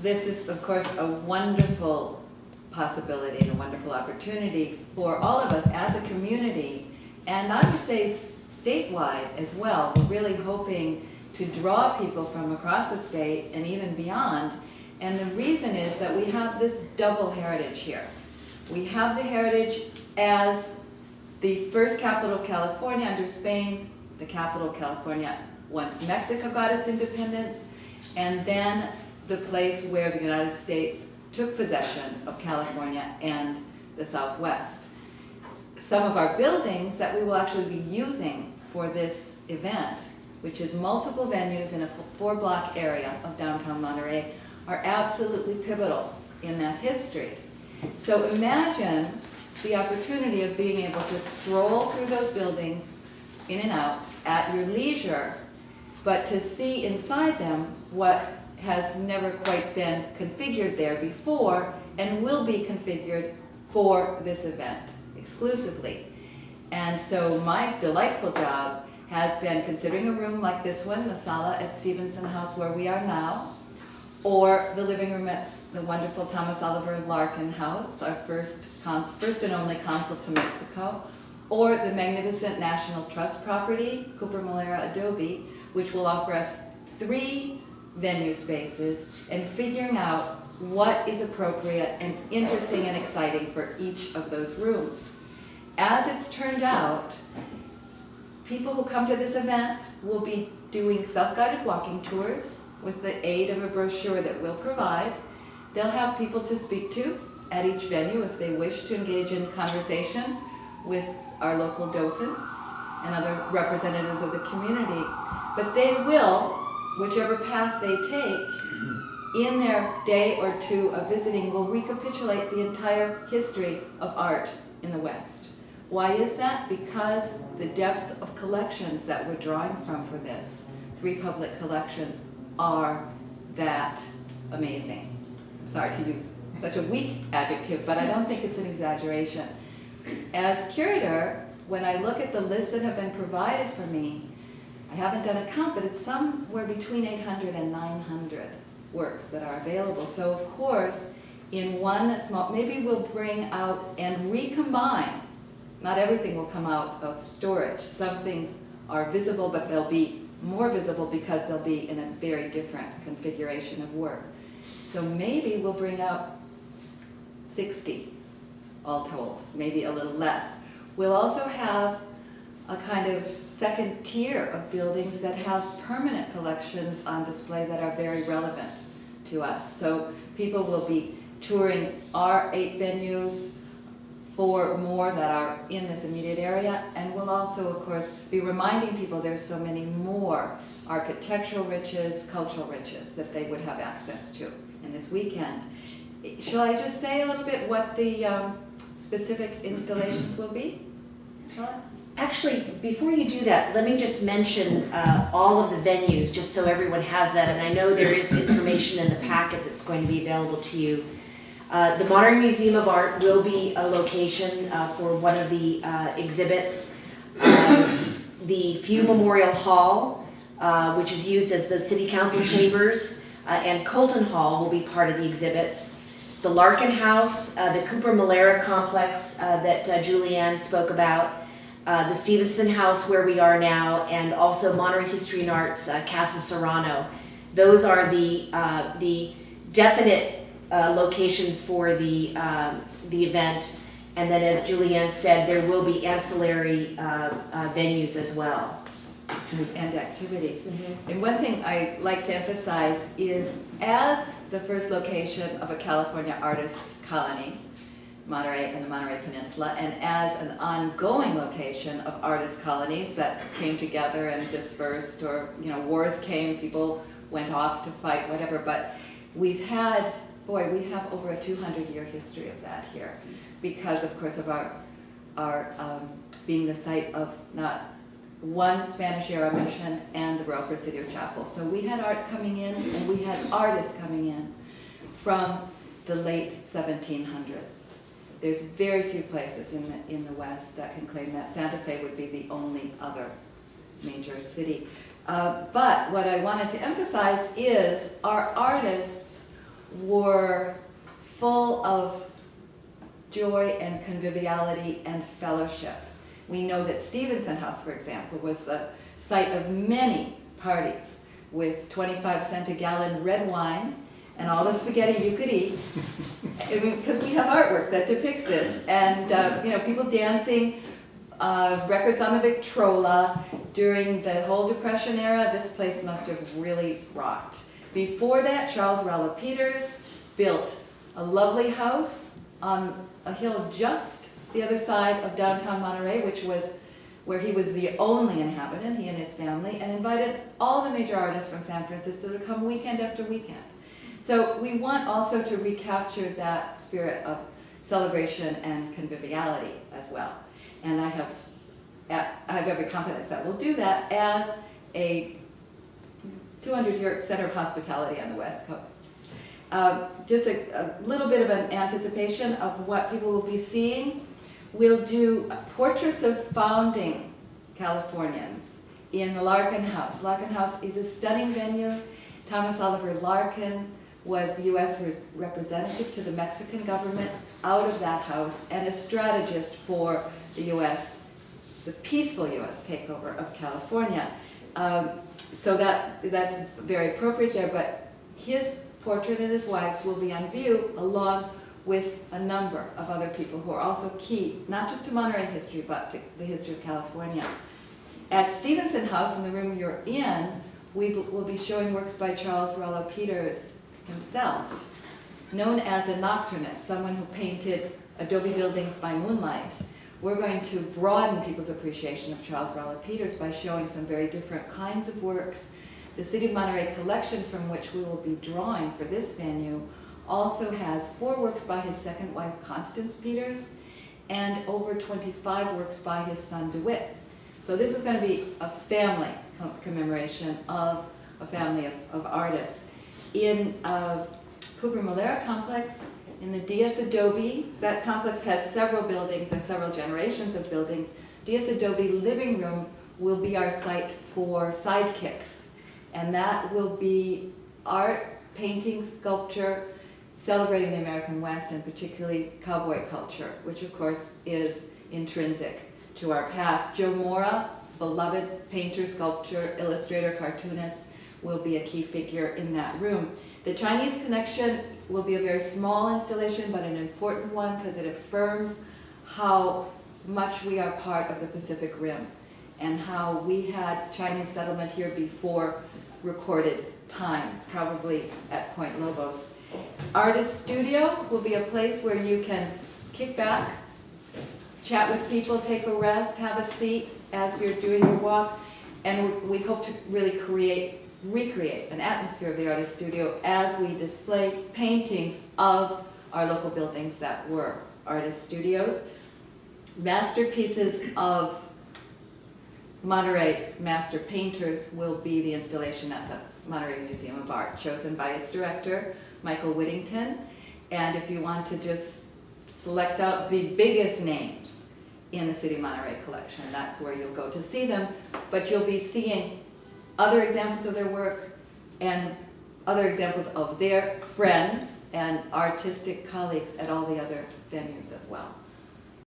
this is, of course, a wonderful possibility and a wonderful opportunity for all of us as a community, and I would say statewide as well. We're really hoping to draw people from across the state and even beyond, and the reason is that we have this double heritage here. We have the heritage as the first capital of California under Spain, the capital of California once Mexico got its independence, and then the place where the United States took possession of California and the Southwest. Some of our buildings that we will actually be using for this event, which is multiple venues in a 4-block area of downtown Monterey, are absolutely pivotal in that history. So imagine the opportunity of being able to stroll through those buildings in and out at your leisure, but to see inside them what has never quite been configured there before and will be configured for this event exclusively. And so my delightful job has been considering a room like this one, the sala at Stevenson House where we are now, or the living room at the wonderful Thomas Oliver Larkin House, our first and only consul to Mexico, or the magnificent National Trust property, Cooper Malera Adobe, which will offer us 3 venue spaces, and figuring out what is appropriate and interesting and exciting for each of those rooms. As it's turned out, people who come to this event will be doing self-guided walking tours with the aid of a brochure that we'll provide. They'll have people to speak to at each venue if they wish to engage in conversation with our local docents and other representatives of the community. But they will, whichever path they take, in their day or two of visiting, will recapitulate the entire history of art in the West. Why is that? Because the depths of collections that we're drawing from for this, 3 public collections, are that amazing. I'm sorry to use such a weak adjective, but I don't think it's an exaggeration. As curator, when I look at the lists that have been provided for me, I haven't done a count, but it's somewhere between 800 and 900 works that are available. So of course, in one small, maybe we'll bring out and recombine. Not everything will come out of storage. Some things are visible, but they'll be more visible because they'll be in a very different configuration of work. So maybe we'll bring out 60, all told, maybe a little less. We'll also have a kind of second tier of buildings that have permanent collections on display that are very relevant to us. So people will be touring our 8 venues, 4 more that are in this immediate area, and we'll also, of course, be reminding people there's so many more architectural riches, cultural riches that they would have access to in this weekend. Shall I just say a little bit what the specific installations will be? Actually, before you do that, let me just mention all of the venues, just so everyone has that, and I know there is information in the packet that's going to be available to you. The Monterey Museum of Art will be a location for one of the exhibits. The Few Memorial Hall, which is used as the City Council chambers, and Colton Hall will be part of the exhibits. The Larkin House, the Cooper Malera complex that Julianne spoke about, the Stevenson House where we are now, and also Monterey History and Arts, Casa Serrano. Those are the definite locations for the event, and then as Julianne said, there will be ancillary venues as well. And activities. Mm-hmm. And one thing I like to emphasize is, as the first location of a California artists colony, Monterey and the Monterey Peninsula, and as an ongoing location of artist colonies that came together and dispersed, or wars came, people went off to fight, whatever, but we have over a 200-year history of that here, because of course of our being the site of not one Spanish-era mission and the Royal Presidio Chapel. So we had art coming in, and we had artists coming in from the late 1700s. There's very few places in the West that can claim that. Santa Fe would be the only other major city. But what I wanted to emphasize is our artists joy and conviviality and fellowship. We know that Stevenson House, for example, was the site of many parties with 25-cent a gallon red wine and all the spaghetti you could eat, because we have artwork that depicts this, and people dancing, records on the Victrola. During the whole Depression era, this place must have really rocked. Before that, Charles Rowell Peters built a lovely house on a hill just the other side of downtown Monterey, which was where he was the only inhabitant, he and his family, and invited all the major artists from San Francisco to come weekend after weekend. So we want also to recapture that spirit of celebration and conviviality as well. And I have every confidence that we'll do that as a 200-year center of hospitality on the West Coast. Just a little bit of an anticipation of what people will be seeing. We'll do portraits of founding Californians in the Larkin House. Larkin House is a stunning venue. Thomas Oliver Larkin was the U.S. representative to the Mexican government out of that house and a strategist for the U.S., the peaceful U.S. takeover of California. So that's very appropriate there, but his portrait and his wife's will be on view along with a number of other people who are also key, not just to Monterey history, but to the history of California. At Stevenson House, in the room you're in, we will be showing works by Charles Rowell Peters himself, known as a nocturnist, someone who painted adobe buildings by moonlight. We're going to broaden people's appreciation of Charles Rowell Peters by showing some very different kinds of works. The City of Monterey collection, from which we will be drawing for this venue, also has 4 works by his second wife, Constance Peters, and over 25 works by his son, DeWitt. So this is going to be a family commemoration of a family of artists. In Cooper Malera complex, in the Diaz Adobe, that complex has several buildings and several generations of buildings. Diaz Adobe living room will be our site for sidekicks, and that will be art, painting, sculpture, celebrating the American West and particularly cowboy culture, which of course is intrinsic to our past. Joe Mora, beloved painter, sculptor, illustrator, cartoonist, will be a key figure in that room. The Chinese Connection will be a very small installation, but an important one because it affirms how much we are part of the Pacific Rim and how we had Chinese settlement here before recorded time, probably at Point Lobos. Artist Studio will be a place where you can kick back, chat with people, take a rest, have a seat as you're doing your walk, and we hope to really recreate an atmosphere of the Artist Studio as we display paintings of our local buildings that were artist studios. Masterpieces of Monterey master painters will be the installation at the Monterey Museum of Art, chosen by its director, Michael Whittington. And if you want to just select out the biggest names in the City of Monterey collection, that's where you'll go to see them. But you'll be seeing other examples of their work and other examples of their friends and artistic colleagues at all the other venues as well.